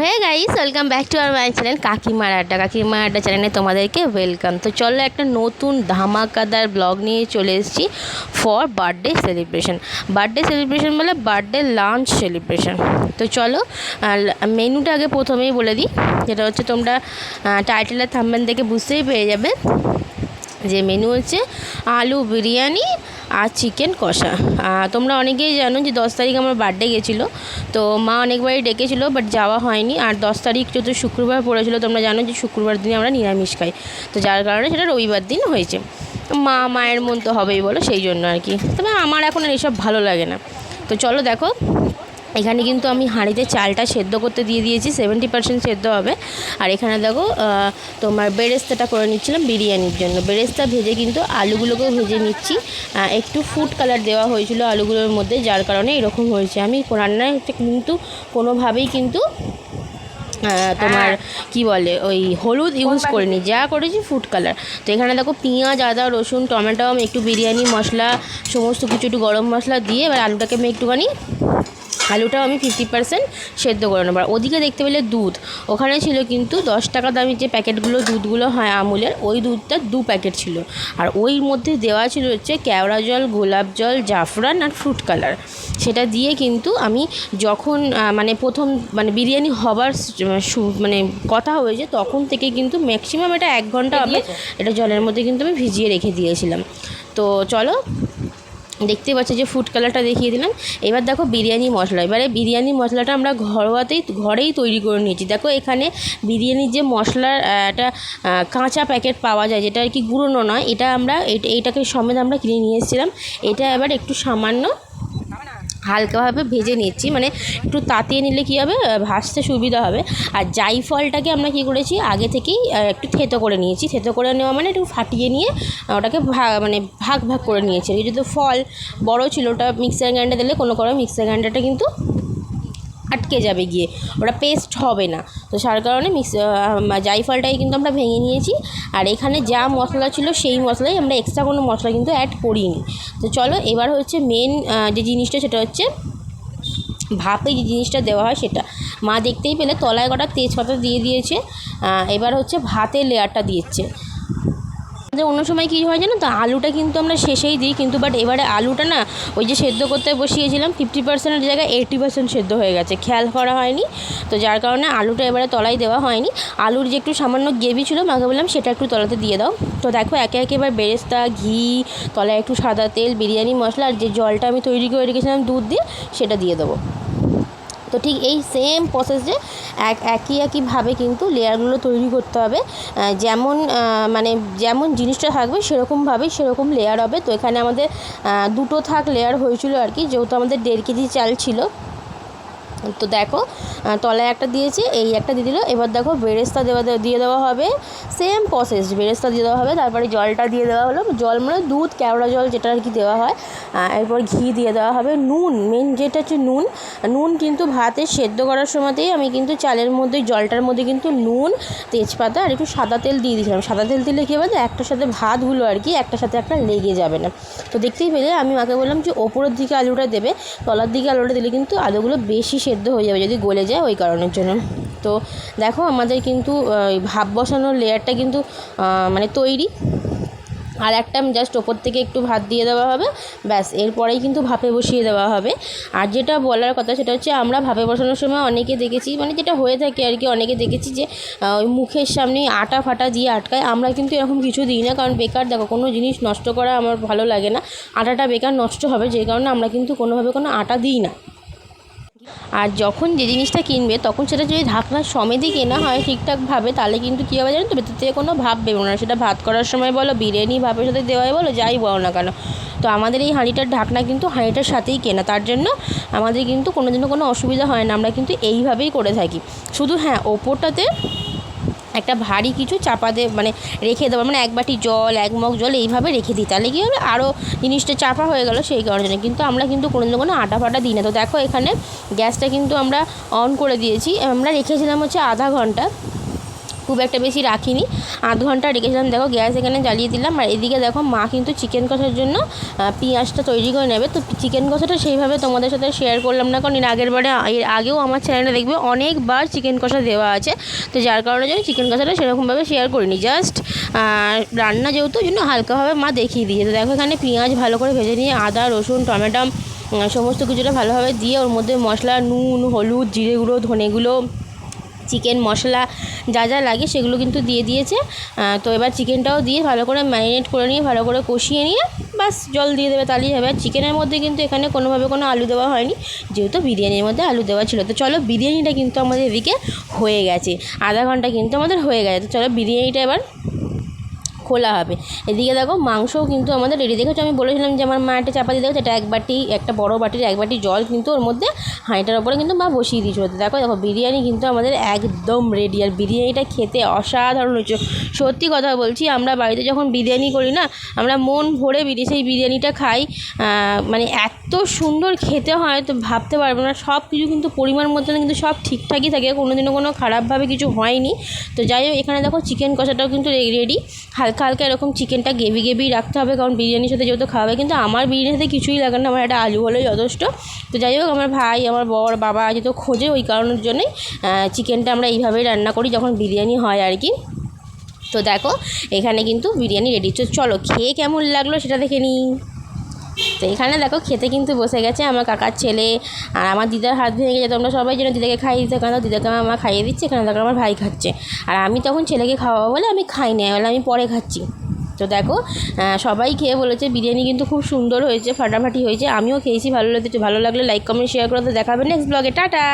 Hey guys, welcome back to our my channel কাকিমার আড্ডা চ্যানেলে তোমাদেরকে ওয়েলকাম। তো চলো একটা নতুন ধামাকাদার ব্লগ নিয়ে চলে এসেছি ফর বার্থডে সেলিব্রেশন বলে বার্থডে লাঞ্চ সেলিব্রেশন। তো চলো মেনুটা আগে প্রথমেই বলে দিই, যেটা হচ্ছে তোমরা টাইটেলের থাম্বনেল দেখে বুঝতেই পেরে যাবে যে মেনু হচ্ছে আলু বিরিয়ানি আর চিকেন কষা। তোমরা অনেকেই জানো যে 10 তারিখ আমার বার্থডে গেছিলো, তো মা অনেকবারই ডেকেছিলো বাট যাওয়া হয়নি। আর 10 তারিখ যেহেতু শুক্রবার পড়েছিল, তোমরা জানো যে শুক্রবার দিনে আমরা নিরামিষ খাই, তো যার কারণে সেটা রবিবার দিন হয়েছে। মায়ের মন তো হবেই বলো, সেই জন্য আর কি। তবে আমার এখন আর এসব ভালো লাগে না। তো চলো দেখো, এখানে কিন্তু আমি হাঁড়িতে চালটা সেদ্ধ করতে দিয়ে দিয়েছি, 70% সেদ্ধ হবে। আর এখানে দেখো তোমার বেরেস্তাটা করে নিচ্ছিলাম বিরিয়ানির জন্য। বেরেস্তা ভেজে কিন্তু আলুগুলোকেও ভেজে নিচ্ছি। একটু ফুড কালার দেওয়া হয়েছিল আলুগুলোর মধ্যে, যার কারণে এরকম হয়েছে। আমি রান্নায় কিন্তু কোনোভাবেই কিন্তু তোমার কি বলে ওই হলুদ ইউজ করিনি, যা করেছি ফুড কালার। তো এখানে দেখো পেঁয়াজ, আদা, রসুন, টমেটো, একটু বিরিয়ানি মশলা, সমস্ত কিছু, একটু গরম মশলা দিয়ে এবার আলুটাকে আমি একটুখানি আলুটাও আমি 50% সেদ্ধ করে নেবো। আর ওদিকে দেখতে পেলে দুধ ওখানে ছিল, কিন্তু 10 টাকা দামি যে প্যাকেটগুলো দুধগুলো হয় আমুলের, ওই দুধটা 2 প্যাকেট ছিল। আর ওই মধ্যে দেওয়া ছিল হচ্ছে কেওড়া জল, গোলাপ জল, জাফরান আর ফ্রুট কালার। সেটা দিয়ে কিন্তু আমি যখন প্রথম বিরিয়ানি হবার কথা হয়েছে, তখন থেকে কিন্তু ম্যাক্সিমাম এটা 1 ঘন্টা হবে এটা জলের মধ্যে কিন্তু আমি ভিজিয়ে রেখে দিয়েছিলাম। তো চলো, দেখতে পাচ্ছি যে ফুড কালারটা দেখিয়ে দিলাম। এবার দেখো বিরিয়ানি মশলা। এবারে বিরিয়ানি মশলাটা আমরা ঘরেই তৈরি করে নিয়েছি। দেখো এখানে বিরিয়ানির যে মশলার একটা কাঁচা প্যাকেট পাওয়া যায়, যেটা আর কি গুঁড়োনো নয়, এটা আমরা এইটাকে সমেত আমরা কিনে নিয়ে এসেছিলাম। এটা এবার একটু সামান্য হালকাভাবে ভেজে নিচ্ছি, একটু তাতিয়ে নিলে কী হবে, ভাজতে সুবিধা হবে। আর জাইফলটাকে আমরা কী করেছি, আগে থেকেই একটু থেতো করে নিয়েছি। থেতো করে নেওয়া একটু ফাটিয়ে নিয়ে ওটাকে ভাগ করে নিয়েছি। যদি ফল বড় ছিল, ওটা মিক্সার গ্রাইন্ডার দিলে কোনো মিক্সার গ্রাইন্ডারটা কিন্তু আটকে যাবে গিয়ে, ওটা পেস্ট হবে না। তো যার কারণে জাইফলটাই কিন্তু আমরা ভেঙে নিয়েছি। আর এখানে যা মশলা ছিল সেই মশলাই, আমরা এক্সট্রা কোনো মশলা কিন্তু অ্যাড করিনি। তো চলো, এবার হচ্ছে মেন যে জিনিসটা, সেটা হচ্ছে ভাপে যে জিনিসটা দেওয়া হয় সেটা। মা দেখতেই পেলে তলায় কটা তেজপাতা দিয়ে দিয়েছে। এবার হচ্ছে ভাতের লেয়ারটা দিয়েছে। অন্য সময় কী হয় জানো তো, আলুটা কিন্তু আমরা শেষেই দিই, কিন্তু বাট এবারে আলুটা না, ওই যে সেদ্ধ করতে বসিয়েছিলাম 50%-এর জায়গায় 80% সেদ্ধ হয়ে গেছে, খেয়াল করা হয়নি। তো যার কারণে আলুটা এবারে তলায় দেওয়া হয়নি। আলুর যে একটু সামান্য গ্রেভি ছিল, মাকে বললাম সেটা একটু তলাতে দিয়ে দাও। তো দেখো একে একে এবার বেরেস্তা, ঘি, তলায় একটু সাদা তেল, বিরিয়ানি মশলা আর যে জলটা আমি তৈরি করে রেখেছিলাম দুধ দিয়ে, সেটা দিয়ে দেবো। তো ঠিক এই সেম প্রসেসে একইভাবে কিন্তু লেয়ারগুলো তৈরি করতে হবে। যেমন জিনিসটা থাকবে সেরকম লেয়ার হবে। তো এখানে আমাদের 2 থাক লেয়ার হয়েছিল আর কি, যেহেতু আমাদের 1.5 কেজি চাল ছিল। তো দেখো তলায় একটা দিয়েছি, এই একটা দিয়ে দিল। এবার দেখো বেরেস্তা দিয়ে দেওয়া হবে, সেম প্রসেস, বেরেস্তা দিয়ে দেওয়া হবে। তারপরে জলটা দিয়ে দেওয়া হলো, জল দুধ, কেওড়া জল যেটা আর কি দেওয়া হয়। এরপর ঘি দিয়ে দেওয়া হবে। নুন, মেন যেটা হচ্ছে নুন কিন্তু ভাতে সেদ্ধ করার সময়তেই আমি কিন্তু চালের মধ্যে, জলটার মধ্যে কিন্তু নুন, তেজপাতা আর একটু সাদা তেল দিয়ে দিয়েছিলাম। সাদা তেল দিলে কী হবে, একটার সাথে ভাতগুলো আর কি একটার সাথে একটা লেগে যাবে না। তো দেখতেই পেলে আমি মাকে বললাম যে ওপরের দিকে আলুটা দেবে, তলার দিকে আলুটা দিলে কিন্তু আলুগুলো বেশি সেদ্ধ হয়ে যাবে যদি গলে যায়, ওই কারণের জন্য। তো দেখো আমাদের কিন্তু ভাপ বসানোর লেয়ারটা কিন্তু তৈরি। আর একটা জাস্ট ওপর থেকে একটু ভাত দিয়ে দেওয়া হবে, ব্যাস, এরপরেই কিন্তু ভাপে বসিয়ে দেওয়া হবে। আর যেটা বলার কথা সেটা হচ্ছে, আমরা ভাপে বসানোর সময় অনেকে দেখেছি, যেটা হয়ে থাকে আর কি, অনেকে দেখেছি যে ওই মুখের সামনেই আটা ফাটা দিয়ে আটকায়। আমরা কিন্তু এরকম কিছু দিই না, কারণ বেকার, দেখো কোনো জিনিস নষ্ট করা আমার ভালো লাগে না, আটাটা বেকার নষ্ট হবে, যে কারণে আমরা কিন্তু কোনোভাবে কোনো আটা দিই না। আর যখন যে জিনিসটা কিনবে, তখন সেটা যদি ঢাকনা সমেতই কেনা হয় ঠিকঠাকভাবে, তাহলে কিন্তু কী হবে জানো তো, ভেতর থেকে কোনো ভাপ বেরোবে না। সেটা ভাত করার সময় বলো, বিরিয়ানি ভাপের সাথে দেওয়াই বলো, যাই বলো না কেন। তো আমাদের এই হাঁড়িটার ঢাকনা কিন্তু হাঁড়িটার সাথেই কেনা, তার জন্য আমাদের কিন্তু কোনো অসুবিধা হয় না। আমরা কিন্তু এইভাবেই করে থাকি। শুধু হ্যাঁ, ওপরটাতে একটা ভারী কিছু চাপা দিয়ে রেখে দেবো, 1 বাটি জল, 1 মগ জল এইভাবে রেখে দিই, তাহলে কী হবে, আরও জিনিসটা চাপা হয়ে গেল, সেই কারণে। কিন্তু আমরা কিন্তু কোনো আটা ফাটা দিই না। তো দেখো এখানে গ্যাসটা কিন্তু আমরা অন করে দিয়েছি। আমরা রেখেছিলাম হচ্ছে আধা ঘন্টা। খুব একটা বেশি রাখিনি, আধ ঘন্টা রেখেছিলাম। দেখো গ্যাস এখানে জ্বালিয়ে দিলাম। আর এদিকে দেখো মা কিন্তু চিকেন কষার জন্য পেঁয়াজটা তৈরি করে নেবে। তো চিকেন কষাটা সেইভাবে তোমাদের সাথে শেয়ার করলাম না, কারণ এর আগেও আমার চ্যানেলে দেখবে অনেকবার চিকেন কষা দেওয়া আছে। তো যার কারণে জন্য চিকেন কষাটা সেরকমভাবে শেয়ার করিনি, জাস্ট রান্না যেহেতু ওই জন্য হালকাভাবে মা দেখিয়ে দিয়েছে। তো দেখো এখানে পেঁয়াজ ভালো করে ভেজে নিয়ে আদা রসুন টমেটো সমস্ত কিছুটা ভালোভাবে দিয়ে ওর মধ্যে মশলা, নুন, হলুদ, জিরে গুঁড়ো, ধনে গুঁড়ো, চিকেন মশলা যা যা লাগে সেগুলো কিন্তু দিয়ে দিয়েছে। তো এবার চিকেনটাও দিয়ে ভালো করে ম্যারিনেট করে নিয়ে ভালো করে কষিয়ে নিয়ে বাস জল দিয়ে দেবে, তাহলেই হবে। আর চিকেনের মধ্যে কিন্তু এখানে কোনোভাবে কোনো আলু দেওয়া হয়নি, যেহেতু বিরিয়ানির মধ্যে আলু দেওয়া ছিল। তো চলো বিরিয়ানিটা কিন্তু আমাদের এদিকে হয়ে গেছে, আধা ঘন্টা কিন্তু আমাদের হয়ে গেছে। তো চলো বিরিয়ানিটা এবার খোলা হবে। এদিকে দেখো মাংসও কিন্তু আমাদের রেডি। দেখেছো আমি বলেছিলাম যে আমার মা একটা চাপাতি দেখো, এটা একটা বড় বাটির 1 বাটি জল কিন্তু ওর মধ্যে হাঁড়িটার ওপরে কিন্তু মা বসিয়ে দিয়েছিল। দেখো বিরিয়ানি কিন্তু আমাদের একদম রেডি। আর বিরিয়ানিটা খেতে অসাধারণ হয়েছে, সত্যি কথা বলছি। আমরা বাড়িতে যখন বিরিয়ানি করি না, আমরা মন ভরে সেই বিরিয়ানিটা খাই, মানে এত সুন্দর খেতে হয় তো ভাবতে পারবো না। সব কিছু কিন্তু পরিমাণ মতো কিন্তু সব ঠিকঠাকই থাকে, কোনোদিনও কোনো খারাপভাবে কিছু হয়নি। তো যাই হোক এখানে দেখো চিকেন কষাটাও কিন্তু রেডি। হালকা হালকা এরকম চিকেনটা গ্রেভি রাখতে হবে, কারণ বিরিয়ানির সাথে যেহেতু খাওয়াবে। কিন্তু আমার বিরিয়ানির সাথে কিছুই লাগে না, আমার একটা আলু হলেই যথেষ্ট। তো যাই হোক আমার ভাই, আমার বর, বাবা যেহেতু খোঁজে, ওই কারণের জন্যই চিকেনটা আমরা এইভাবেই রান্না করি যখন বিরিয়ানি হয় আর কি। তো দেখো এখানে কিন্তু বিরিয়ানি রেডি। তো চলো খেয়ে কেমন লাগলো সেটা দেখে নিই। তো এখানে দেখো খেতে কিন্তু বসে গেছে আমার কাকার ছেলে আর আমার দিদার হাত ভেঙে গেছে। তোমরা সবাই যেন দিদাকে খাইয়ে দিতে, কারণ দিদাকে আমার খাইয়ে দিচ্ছে, এখানে দেখো আমার ভাই খাচ্ছে। আর আমি তখন ছেলেকে খাওয়াবো বলে আমি খাই না, বলে আমি পরে খাচ্ছি। তো দেখো সবাই খেয়ে বলেছে বিরিয়ানি কিন্তু খুব সুন্দর হয়েছে, ফাটাফাটি হয়েছে। আমিও খেয়েছি, ভালো লাগলে লাইক কমেন্ট শেয়ার করে তো দেখাবে নেক্সট ব্লগে। টাটা।